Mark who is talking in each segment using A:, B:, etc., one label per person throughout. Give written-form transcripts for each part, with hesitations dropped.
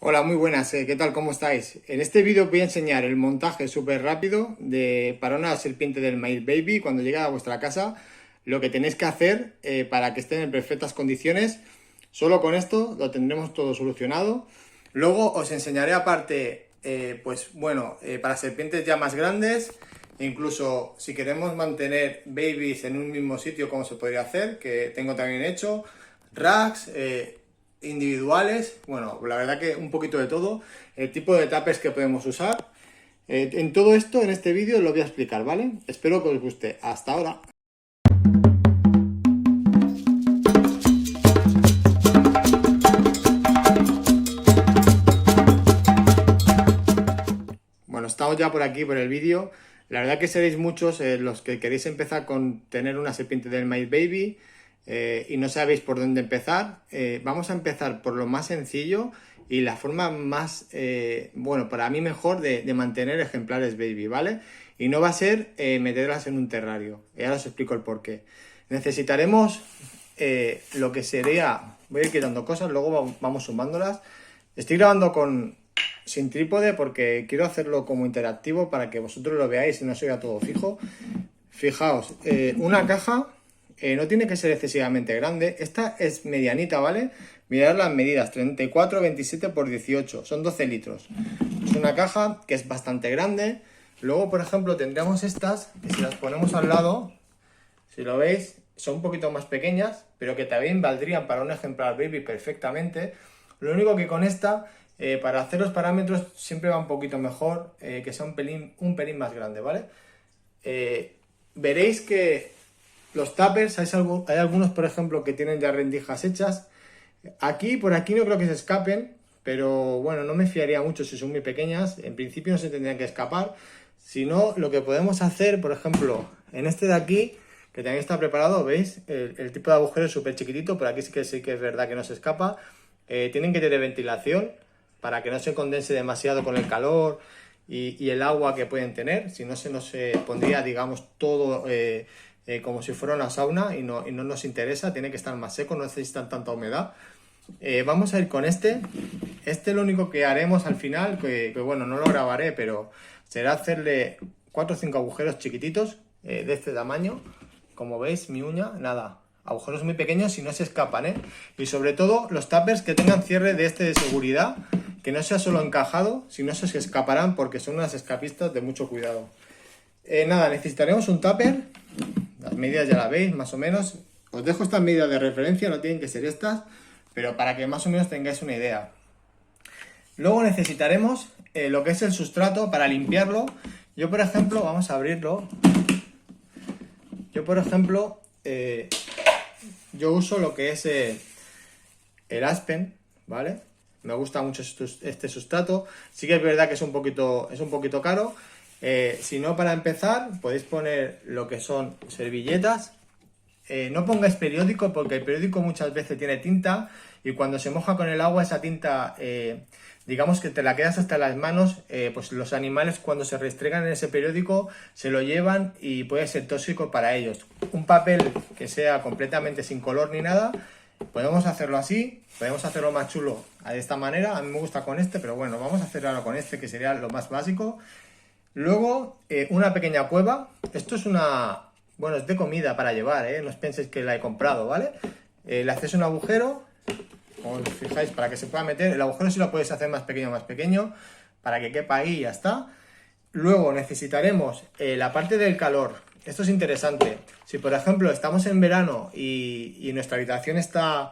A: Hola, muy buenas, ¿qué tal? ¿Cómo estáis? En este vídeo voy a enseñar el montaje súper rápido para una serpiente del maíz baby cuando llegue a vuestra casa, lo que tenéis que hacer para que estén en perfectas condiciones. Solo con esto lo tendremos todo solucionado. Luego os enseñaré aparte, para serpientes ya más grandes, incluso si queremos mantener babies en un mismo sitio, cómo se podría hacer, que tengo también hecho, racks, individuales, bueno, la verdad que un poquito de todo, el tipo de tuppers que podemos usar. En todo esto, en este vídeo, lo voy a explicar, ¿vale? Espero que os guste. Hasta ahora. Bueno, estamos ya por aquí, por el vídeo. La verdad que seréis muchos los que queréis empezar con tener una serpiente del maíz baby y no sabéis por dónde empezar. Vamos a empezar por lo más sencillo y la forma más, para mí mejor de mantener ejemplares baby, ¿vale? Y no va a ser meterlas en un terrario. Y ahora os explico el porqué. Necesitaremos lo que sería... Voy a ir quitando cosas, luego vamos sumándolas. Estoy grabando sin trípode porque quiero hacerlo como interactivo para que vosotros lo veáis y no se vea todo fijo. Fijaos, una caja no tiene que ser excesivamente grande. Esta es medianita, ¿vale? Mirad las medidas, 34, 27 por 18, son 12 litros. Es una caja que es bastante grande. Luego, por ejemplo, tendríamos estas, que si las ponemos al lado, si lo veis, son un poquito más pequeñas, pero que también valdrían para un ejemplar baby perfectamente. Lo único que con esta, para hacer los parámetros, siempre va un poquito mejor, que sea un pelín más grande, ¿vale? Veréis que los tuppers, hay algunos, por ejemplo, que tienen ya rendijas hechas. Por aquí no creo que se escapen, pero bueno, no me fiaría mucho si son muy pequeñas. En principio no se tendrían que escapar. Si no, lo que podemos hacer, por ejemplo, en este de aquí, que también está preparado, ¿veis? El tipo de agujero es súper chiquitito, por aquí sí que es verdad que no se escapa. Tienen que tener ventilación para que no se condense demasiado con el calor y el agua que pueden tener. Si no, se nos pondría, digamos, todo como si fuera una sauna y no nos interesa. Tiene que estar más seco, no necesitan tanta humedad. Vamos a ir con este. Lo único que haremos al final, que bueno, no lo grabaré, pero será hacerle 4 o 5 agujeros chiquititos de este tamaño. Como veis, mi uña, nada, agujeros muy pequeños y no se escapan, ¿eh? Y sobre todo los tuppers que tengan cierre de seguridad, que no sea solo encajado, si no se escaparán porque son unas escapistas de mucho cuidado. Nada, necesitaremos un tupper, las medidas ya las veis, más o menos. Os dejo estas medidas de referencia, no tienen que ser estas, pero para que más o menos tengáis una idea. Luego necesitaremos lo que es el sustrato para limpiarlo. Yo, por ejemplo, vamos a abrirlo. Yo uso lo que es el Aspen, ¿vale? Me gusta mucho este sustrato. Sí que es verdad que es un poquito caro. Si no, para empezar, podéis poner lo que son servilletas. No pongáis periódico porque el periódico muchas veces tiene tinta y cuando se moja con el agua esa tinta, digamos que te la quedas hasta las manos, pues los animales cuando se restregan en ese periódico se lo llevan y puede ser tóxico para ellos. Un papel que sea completamente sin color ni nada, podemos hacerlo así, podemos hacerlo más chulo de esta manera. A mí me gusta con este, pero bueno, vamos a hacerlo con este que sería lo más básico. Luego, una pequeña cueva. Esto es bueno, es de comida para llevar, ¿eh? No os penséis que la he comprado, ¿vale? Le hacéis un agujero, como os fijáis, para que se pueda meter. El agujero sí lo podéis hacer más pequeño, para que quepa ahí y ya está. Luego necesitaremos la parte del calor. Esto es interesante. Si, por ejemplo, estamos en verano y nuestra habitación está,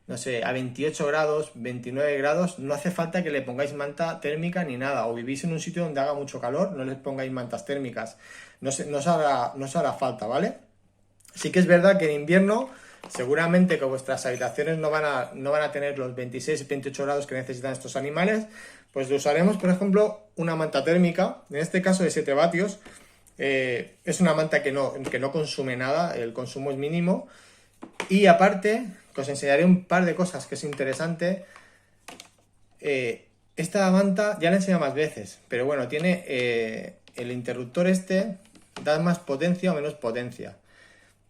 A: no sé, a 28 grados, 29 grados, no hace falta que le pongáis manta térmica ni nada. O vivís en un sitio donde haga mucho calor, no les pongáis mantas térmicas. No os hará falta, ¿vale? Sí que es verdad que en invierno seguramente que vuestras habitaciones no van a tener los 26 y 28 grados que necesitan estos animales, pues usaremos, por ejemplo, una manta térmica, en este caso de 7 vatios. Es una manta que no consume nada, el consumo es mínimo. Y aparte, que os enseñaré un par de cosas que es interesante. Esta manta ya la he enseñado más veces, pero bueno, tiene el interruptor da más potencia o menos potencia.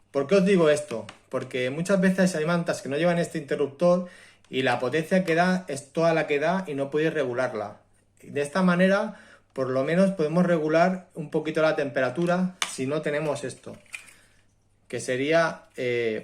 A: ¿Por qué os digo esto? Porque muchas veces hay mantas que no llevan este interruptor y la potencia que da es toda la que da y no podéis regularla. De esta manera, por lo menos podemos regular un poquito la temperatura si no tenemos esto, que sería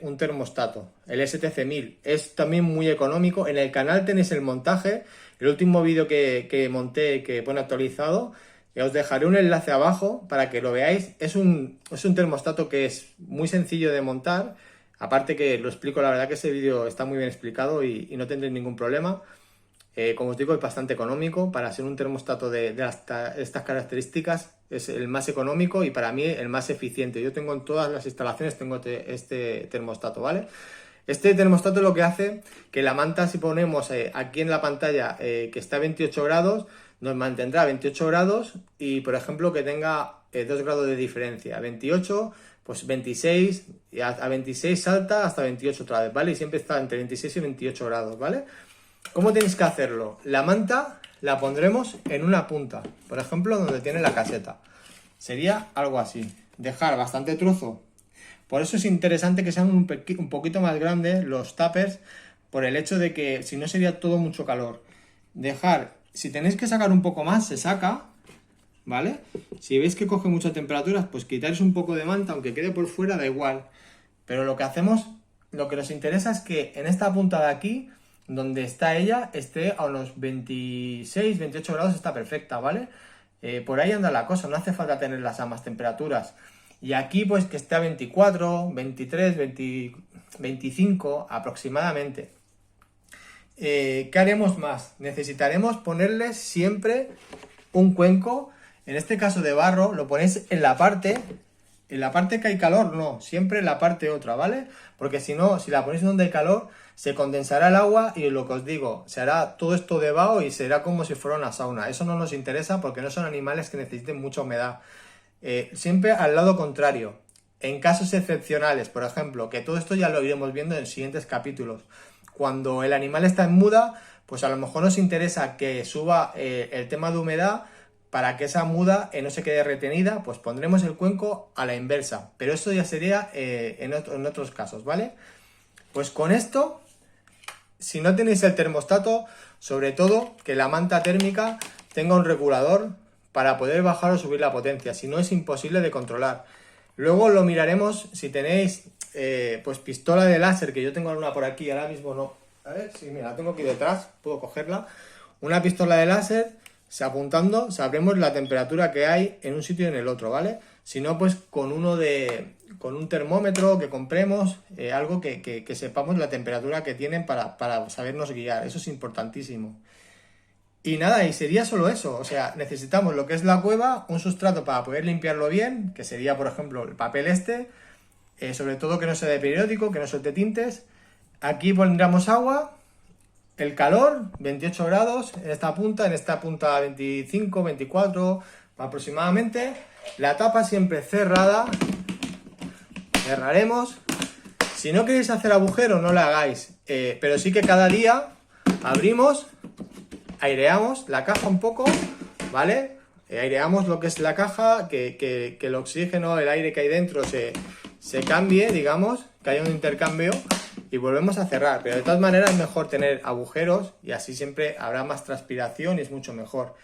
A: un termostato, el STC1000. Es también muy económico. En el canal tenéis el montaje, el último vídeo que monté, que pone actualizado. Os dejaré un enlace abajo para que lo veáis. Es un termostato que es muy sencillo de montar. Aparte que lo explico, la verdad que ese vídeo está muy bien explicado y no tendréis ningún problema. Como os digo, es bastante económico. Para ser un termostato de estas características es el más económico y para mí el más eficiente. Yo tengo en todas las instalaciones tengo este termostato, ¿vale? Este termostato lo que hace que la manta, si ponemos aquí en la pantalla que está a 28 grados, nos mantendrá a 28 grados y, por ejemplo, que tenga 2 grados de diferencia. A 28, pues 26, y a 26 salta hasta 28 otra vez, ¿vale? Y siempre está entre 26 y 28 grados, ¿vale? ¿Cómo tenéis que hacerlo? La manta la pondremos en una punta, por ejemplo, donde tiene la caseta. Sería algo así. Dejar bastante trozo. Por eso es interesante que sean un poquito más grandes los tuppers, por el hecho de que si no sería todo mucho calor. Dejar, si tenéis que sacar un poco más, se saca, ¿vale? Si veis que coge mucha temperatura, pues quitáis un poco de manta, aunque quede por fuera, da igual. Pero lo que hacemos, lo que nos interesa es que en esta punta de aquí, donde está ella, esté a unos 26, 28 grados, está perfecta, ¿vale? Por ahí anda la cosa, no hace falta tenerlas a más temperaturas. Y aquí pues que esté a 24, 23, 20, 25 aproximadamente. ¿Qué haremos más? Necesitaremos ponerles siempre un cuenco, en este caso de barro, lo ponéis en la parte que hay calor, no, siempre en la parte otra, ¿vale? Porque si no, si la ponéis donde hay calor, se condensará el agua y lo que os digo, se hará todo esto de vaho y será como si fuera una sauna. Eso no nos interesa porque no son animales que necesiten mucha humedad. Siempre al lado contrario. En casos excepcionales, por ejemplo, que todo esto ya lo iremos viendo en siguientes capítulos. Cuando el animal está en muda, pues a lo mejor nos interesa que suba el tema de humedad. Para que esa muda no se quede retenida, pues pondremos el cuenco a la inversa. Pero esto ya sería en otros casos, ¿vale? Pues con esto, si no tenéis el termostato, sobre todo que la manta térmica tenga un regulador para poder bajar o subir la potencia. Si no, es imposible de controlar. Luego lo miraremos si tenéis pues pistola de láser, que yo tengo una por aquí, ahora mismo no. A ver, sí, mira, la tengo aquí detrás, puedo cogerla. Una pistola de láser. Apuntando, sabremos la temperatura que hay en un sitio y en el otro, ¿vale? Si no, pues con un termómetro que compremos, algo que sepamos la temperatura que tienen para sabernos guiar. Eso es importantísimo. Y nada, y sería solo eso. O sea, necesitamos lo que es la cueva, un sustrato para poder limpiarlo bien, que sería, por ejemplo, el papel sobre todo que no sea de periódico, que no suelte tintes. Aquí pondremos agua. El calor, 28 grados en esta punta 25, 24 aproximadamente. La tapa siempre cerrada. Cerraremos. Si no queréis hacer agujero, no la hagáis. Pero sí que cada día abrimos, aireamos la caja un poco, ¿vale? Aireamos lo que es la caja, que el oxígeno, el aire que hay dentro se cambie, digamos, que haya un intercambio. Y volvemos a cerrar, pero de todas maneras es mejor tener agujeros y así siempre habrá más transpiración y es mucho mejor.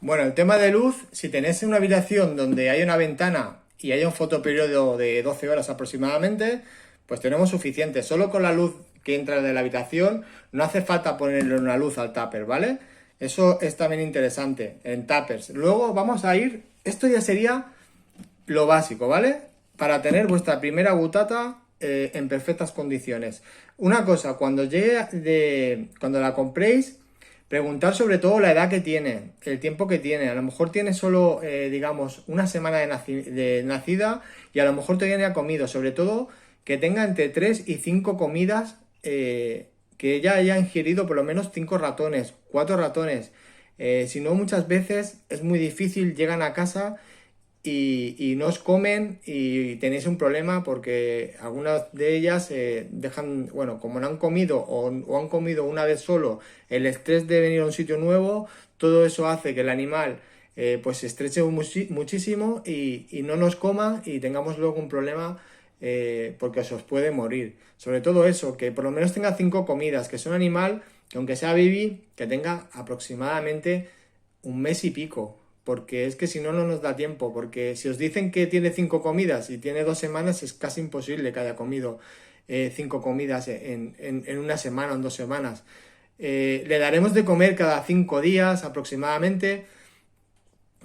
A: Bueno, el tema de luz, si tenéis una habitación donde hay una ventana y hay un fotoperiodo de 12 horas aproximadamente, pues tenemos suficiente. Solo con la luz que entra de la habitación no hace falta ponerle una luz al tupper, ¿vale? Eso es también interesante en tuppers. Luego vamos a ir, esto ya sería lo básico, ¿vale? Para tener vuestra primera butata en perfectas condiciones. Una cosa, cuando la compréis, preguntar sobre todo la edad que tiene, el tiempo que tiene. A lo mejor tiene solo, digamos, una semana de nacida y a lo mejor todavía no ha comido. Sobre todo que tenga entre 3 y 5 comidas, que ella haya ingerido por lo menos 5 ratones, 4 ratones. Si no, muchas veces es muy difícil, llegan a casa y no os comen y tenéis un problema porque algunas de ellas dejan, bueno, como no han comido o han comido una vez solo, el estrés de venir a un sitio nuevo, todo eso hace que el animal pues se estreche muchísimo y no nos coma y tengamos luego un problema porque se os puede morir. Sobre todo eso, que por lo menos tenga 5 comidas, que es un animal que aunque sea baby, que tenga aproximadamente un mes y pico, porque es que si no, no nos da tiempo, porque si os dicen que tiene 5 comidas y tiene 2 semanas, es casi imposible que haya comido 5 comidas en una semana o en 2 semanas. Le daremos de comer cada 5 días aproximadamente.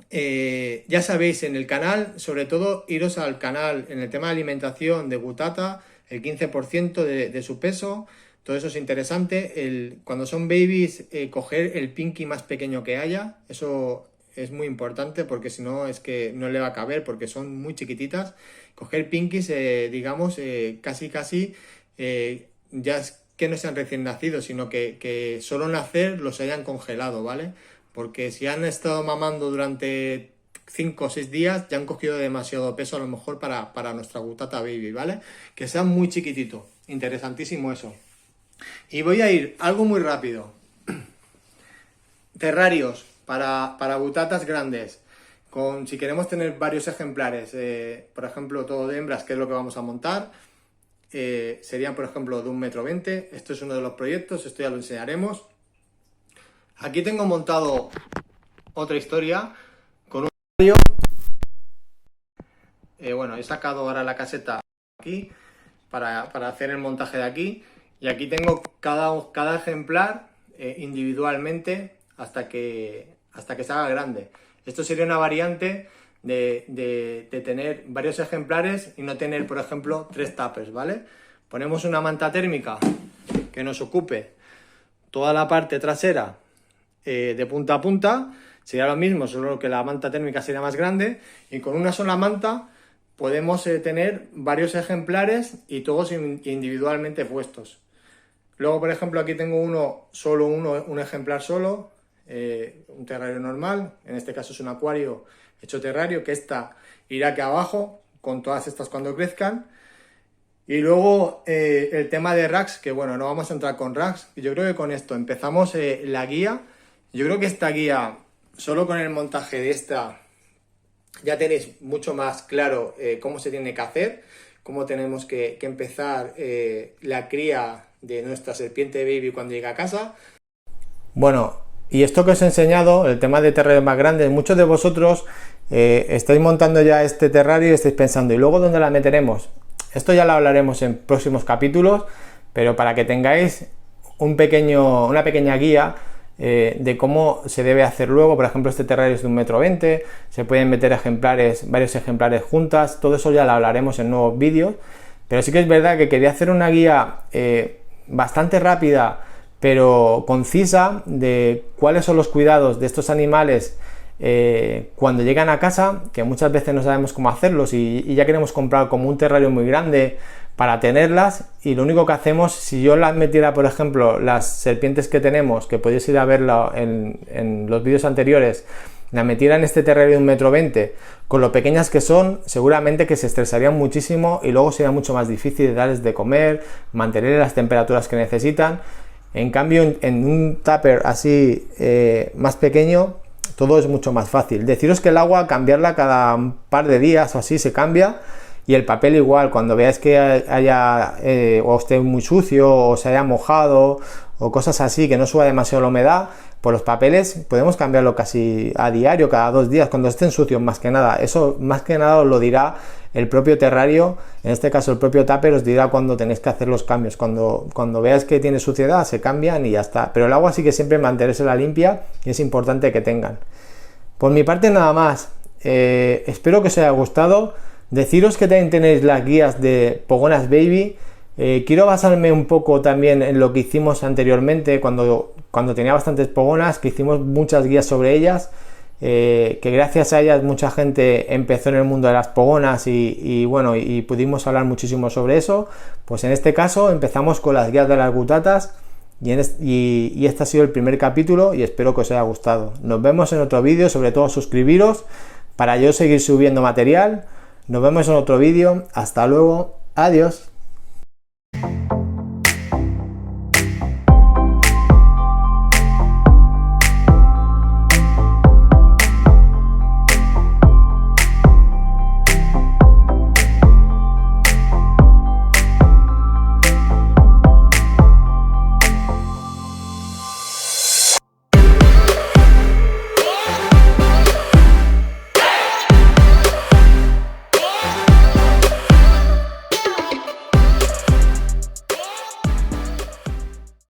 A: Ya sabéis, en el canal, sobre todo iros al canal en el tema de alimentación de Gutata, el 15% de su peso, todo eso es interesante. Cuando son babies, coger el pinky más pequeño que haya, eso es muy importante porque si no es que no le va a caber porque son muy chiquititas. Coger pinkies, digamos, casi, ya es que no sean recién nacidos, sino que solo nacer los hayan congelado, ¿vale? Porque si han estado mamando durante 5 o 6 días, ya han cogido demasiado peso a lo mejor para nuestra Gutata baby, ¿vale? Que sean muy chiquititos. Interesantísimo eso. Y voy a ir algo muy rápido. Terrarios para Gutatas grandes. Si queremos tener varios ejemplares, por ejemplo, todo de hembras, que es lo que vamos a montar, serían, por ejemplo, de 1,20 m. Esto es uno de los proyectos, esto ya lo enseñaremos. Aquí tengo montado otra historia con un terrario. Bueno, he sacado ahora la caseta aquí para hacer el montaje de aquí. Y aquí tengo cada ejemplar individualmente hasta que se haga grande. Esto sería una variante de tener varios ejemplares y no tener, por ejemplo, 3 tuppers, ¿vale? Ponemos una manta térmica que nos ocupe toda la parte trasera de punta a punta. Sería lo mismo, solo que la manta térmica sería más grande. Y con una sola manta podemos tener varios ejemplares y todos individualmente puestos. Luego, por ejemplo, aquí tengo un ejemplar solo, un terrario normal, en este caso es un acuario hecho terrario, que esta irá aquí abajo, con todas estas cuando crezcan. Y luego el tema de racks, que bueno, no vamos a entrar con racks, yo creo que con esto empezamos la guía. Yo creo que esta guía, solo con el montaje de esta, ya tenéis mucho más claro cómo se tiene que hacer, cómo tenemos que empezar la cría de nuestra serpiente baby cuando llega a casa. Bueno, y esto que os he enseñado, el tema de terrarios más grandes, muchos de vosotros estáis montando ya este terrario y estáis pensando, ¿y luego dónde la meteremos? Esto ya lo hablaremos en próximos capítulos, pero para que tengáis una pequeña guía de cómo se debe hacer luego. Por ejemplo, este terrario es de 1,20 m, se pueden meter varios ejemplares juntas, todo eso ya lo hablaremos en nuevos vídeos, pero sí que es verdad que quería hacer una guía bastante rápida pero concisa de cuáles son los cuidados de estos animales cuando llegan a casa, que muchas veces no sabemos cómo hacerlos y ya queremos comprar como un terrario muy grande para tenerlas, y lo único que hacemos, si yo las metiera, por ejemplo, las serpientes que tenemos, que podéis ir a verlo en los vídeos anteriores, la metiera en este terrario de 1,20 m, con lo pequeñas que son, seguramente que se estresarían muchísimo y luego sería mucho más difícil de darles de comer, mantener las temperaturas que necesitan. En cambio, en un tupper así más pequeño, todo es mucho más fácil. Deciros que el agua, cambiarla cada un par de días o así, se cambia, y el papel igual, cuando veáis que haya o esté muy sucio o se haya mojado o cosas así, que no suba demasiado la humedad, pues los papeles podemos cambiarlo casi a diario, cada 2 días, cuando estén sucios más que nada. Eso más que nada os lo dirá el propio terrario, en este caso el propio tupper os dirá cuando tenéis que hacer los cambios. Cuando veáis que tiene suciedad se cambian y ya está. Pero el agua sí que siempre mantenérsela limpia y es importante que tengan. Por mi parte nada más, espero que os haya gustado. Deciros que también tenéis las guías de Pogonas Baby. Quiero basarme un poco también en lo que hicimos anteriormente cuando tenía bastantes pogonas, que hicimos muchas guías sobre ellas, que gracias a ellas mucha gente empezó en el mundo de las pogonas y bueno, y pudimos hablar muchísimo sobre eso. Pues en este caso empezamos con las guías de las Gutatas y este ha sido el primer capítulo y espero que os haya gustado. Nos vemos en otro vídeo, sobre todo suscribiros para yo seguir subiendo material. Nos vemos en otro vídeo, hasta luego, adiós.